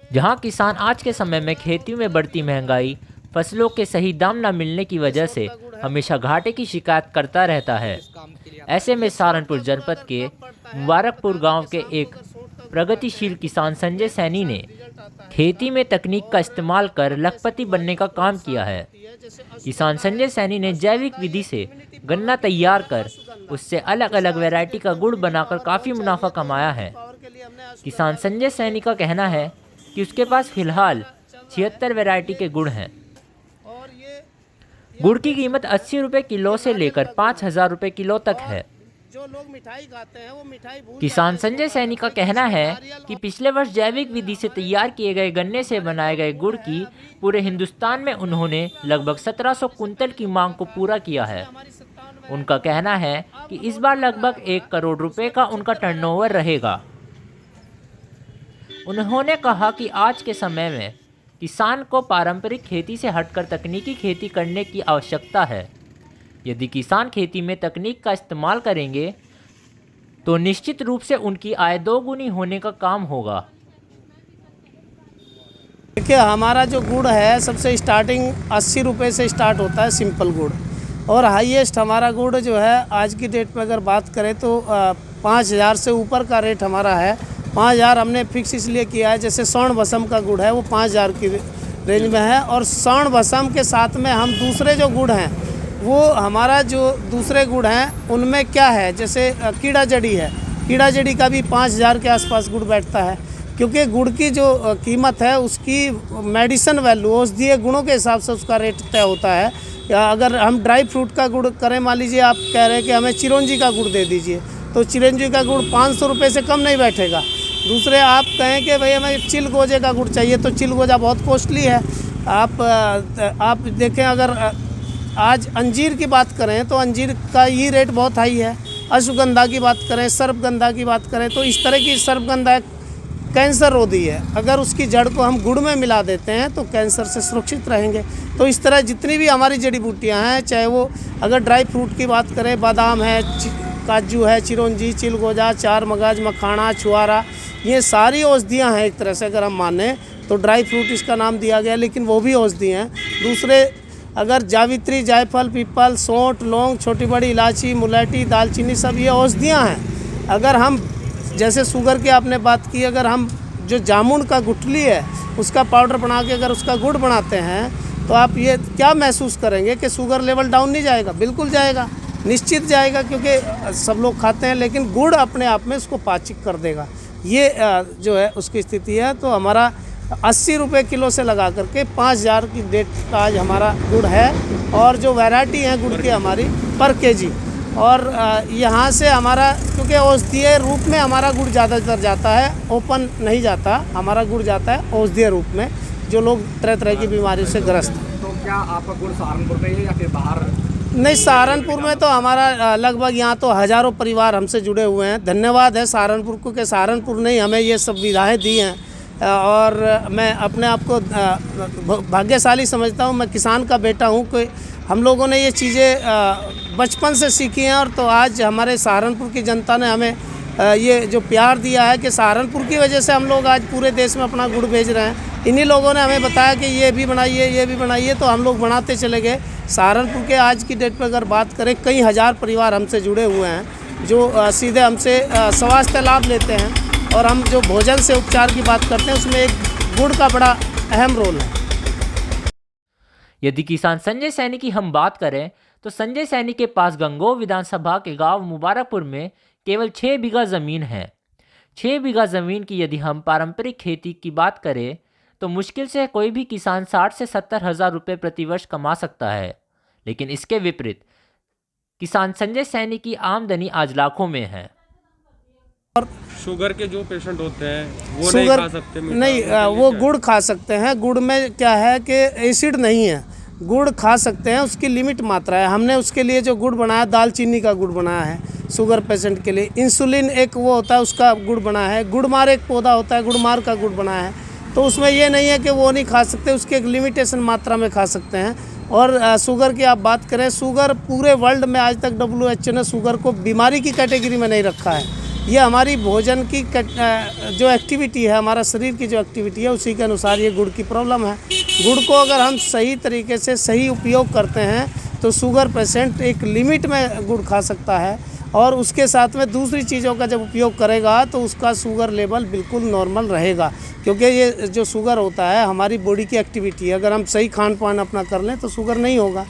जहां किसान आज के समय में खेती में बढ़ती महंगाई, फसलों के सही दाम न मिलने की वजह से हमेशा घाटे की शिकायत करता रहता है। ऐसे में सहारनपुर जनपद के मुबारकपुर गांव के एक प्रगतिशील किसान संजय सैनी ने खेती में तकनीक का इस्तेमाल कर लखपति बनने का काम किया है। किसान संजय सैनी ने जैविक विधि से गन्ना तैयार कर उससे अलग अलग वैरायटी का गुड़ बनाकर काफ़ी मुनाफा कमाया है। किसान संजय सैनी का कहना है कि उसके पास फिलहाल 76 वैरायटी के गुड़ हैं। गुड़ की कीमत 80 रुपये किलो से लेकर 5,000 रुपये किलो तक है। जो लोग मिठाई खाते हैं वो मिठाई भूल किसान संजय सैनी का कहना है कि पिछले वर्ष जैविक विधि से तैयार किए गए गन्ने से बनाए गए गुड़ की पूरे हिंदुस्तान में उन्होंने लगभग 1700 कुंतल की मांग को पूरा किया है। उनका कहना है कि इस बार लगभग 1 करोड़ रुपए का उनका टर्नओवर रहेगा। उन्होंने कहा कि आज के समय में किसान को पारंपरिक खेती से हटकर तकनीकी खेती करने की आवश्यकता है। यदि किसान खेती में तकनीक का इस्तेमाल करेंगे तो निश्चित रूप से उनकी आय दोगुनी होने का काम होगा। देखिए, हमारा जो गुड़ है सबसे स्टार्टिंग 80 रुपये से स्टार्ट होता है सिंपल गुड़, और हाईएस्ट हमारा गुड़ जो है आज की डेट में अगर बात करें तो 5,000 से ऊपर का रेट हमारा है। 5,000 हमने फिक्स इसलिए किया है, जैसे स्वर्ण भस्म का गुड़ है वो 5,000 की रेंज में है, और स्वर्ण भस्म के साथ में हम दूसरे जो गुड़ हैं वो हमारा जो दूसरे गुड़ हैं उनमें क्या है, जैसे कीड़ा जड़ी है, कीड़ा जड़ी का भी 5,000 के आसपास गुड़ बैठता है, क्योंकि गुड़ की जो कीमत है उसकी मेडिसिन वैल्यू औषधीय गुणों के हिसाब से उसका रेट तय होता है। या अगर हम ड्राई फ्रूट का गुड़ करें, मान लीजिए आप कह रहे हैं कि हमें चिरौंजी का गुड़ दे दीजिए, तो चिरौंजी का गुड़ 500 रुपये से कम नहीं बैठेगा। दूसरे आप कहें कि भाई हमें चिलगोजे का गुड़ चाहिए, तो चिलगोजा बहुत कॉस्टली है। आप देखें, अगर आज अंजीर की बात करें तो अंजीर का ये रेट बहुत हाई है। अश्वगंधा की बात करें, सर्पगंधा की बात करें, तो इस तरह की सर्पगंधा कैंसर रोधी है, अगर उसकी जड़ को हम गुड़ में मिला देते हैं तो कैंसर से सुरक्षित रहेंगे। तो इस तरह जितनी भी हमारी जड़ी बूटियाँ हैं, चाहे वो अगर ड्राई फ्रूट की बात करें, बादाम है, काजू है, चिरौंजी, चिलगोजा, चार मगज, मखाना, छुआरा, ये सारी औषधियाँ हैं एक तरह से अगर हम माने तो। ड्राई फ्रूट इसका नाम दिया गया, लेकिन वो भी औषधि हैं। दूसरे अगर जावित्री, जायफल, पीपल, सौंठ, लौंग, छोटी बड़ी इलायची, मुलैठी, दालचीनी, सब ये औषधियाँ हैं। अगर हम जैसे शुगर की आपने बात की, अगर हम जो जामुन का गुठली है उसका पाउडर बना के अगर उसका गुड़ बनाते हैं तो आप ये क्या महसूस करेंगे कि शुगर लेवल डाउन नहीं जाएगा? बिल्कुल जाएगा, निश्चित जाएगा, क्योंकि सब लोग खाते हैं, लेकिन गुड़ अपने आप में उसको पाचक कर देगा। ये जो है उसकी स्थिति है। तो हमारा 80 रुपये किलो से लगा करके 5,000 की डेट का आज हमारा गुड़ है, और जो वैरायटी है गुड़ की हमारी पर केजी। और यहाँ से हमारा, क्योंकि औषधीय रूप में हमारा गुड़ ज़्यादातर जाता है, ओपन नहीं जाता, हमारा गुड़ जाता है औषधीय रूप में, जो लोग तरह तरह की बीमारियों से ग्रस्त हैं। तो क्या आपका गुड़ सहारनपुर में है या फिर बाहर? नहीं, सहारनपुर में तो हमारा लगभग यहाँ तो हज़ारों परिवार हमसे जुड़े हुए हैं। धन्यवाद है सहारनपुर को कि सहारनपुर ने हमें ये सुविधाएँ दी हैं, और मैं अपने आप को भाग्यशाली समझता हूँ। मैं किसान का बेटा हूँ कि हम लोगों ने ये चीज़ें बचपन से सीखी हैं, और तो आज हमारे सहारनपुर की जनता ने हमें ये जो प्यार दिया है कि सहारनपुर की वजह से हम लोग आज पूरे देश में अपना गुड़ भेज रहे हैं। इन्हीं लोगों ने हमें बताया कि ये भी बनाइए, ये भी बनाइए, तो हम लोग बनाते चले गए। सहारनपुर के आज की डेट पर अगर बात करें, कई हज़ार परिवार हमसे जुड़े हुए हैं जो सीधे हमसे स्वास्थ्य लाभ लेते हैं, और हम जो भोजन से उपचार की बात करते हैं उसमें एक गुड़ का बड़ा अहम रोल है। यदि किसान संजय सैनी की हम बात करें तो संजय सैनी के पास गंगोह विधानसभा के गांव मुबारकपुर में केवल 6 बीघा ज़मीन है। 6 बीघा ज़मीन की यदि हम पारंपरिक खेती की बात करें तो मुश्किल से कोई भी किसान 60 से 70 हज़ार रुपये प्रतिवर्ष कमा सकता है। लेकिन इसके विपरीत किसान संजय सैनी की आमदनी आज लाखों में है। और शुगर के जो पेशेंट होते हैं वो नहीं शुगर खा सकते? नहीं, वो गुड़ खा सकते हैं। गुड़ में क्या है कि एसिड नहीं है, गुड़ खा सकते हैं, उसकी लिमिट मात्रा है। हमने उसके लिए जो गुड़ बनाया, दालचीनी का गुड़ बनाया है शुगर पेशेंट के लिए। इंसुलिन एक वो होता है, उसका गुड़ बनाया है। गुड़मार एक पौधा होता है, गुड़मार का गुड़ बनाया है। तो उसमें ये नहीं है कि वो नहीं खा सकते, उसकी एक लिमिटेशन मात्रा में खा सकते हैं। और शुगर की आप बात करें, शुगर पूरे वर्ल्ड में आज तक WHO ने शुगर को बीमारी की कैटेगरी में नहीं रखा है। ये हमारी भोजन की जो एक्टिविटी है, हमारा शरीर की जो एक्टिविटी है उसी के अनुसार ये गुड़ की प्रॉब्लम है। गुड़ को अगर हम सही तरीके से सही उपयोग करते हैं तो शुगर पेशेंट एक लिमिट में गुड़ खा सकता है, और उसके साथ में दूसरी चीज़ों का जब उपयोग करेगा तो उसका शुगर लेवल बिल्कुल नॉर्मल रहेगा। क्योंकि ये जो शुगर होता है हमारी बॉडी की एक्टिविटी है, अगर हम सही खान पान अपना कर लें तो शुगर नहीं होगा।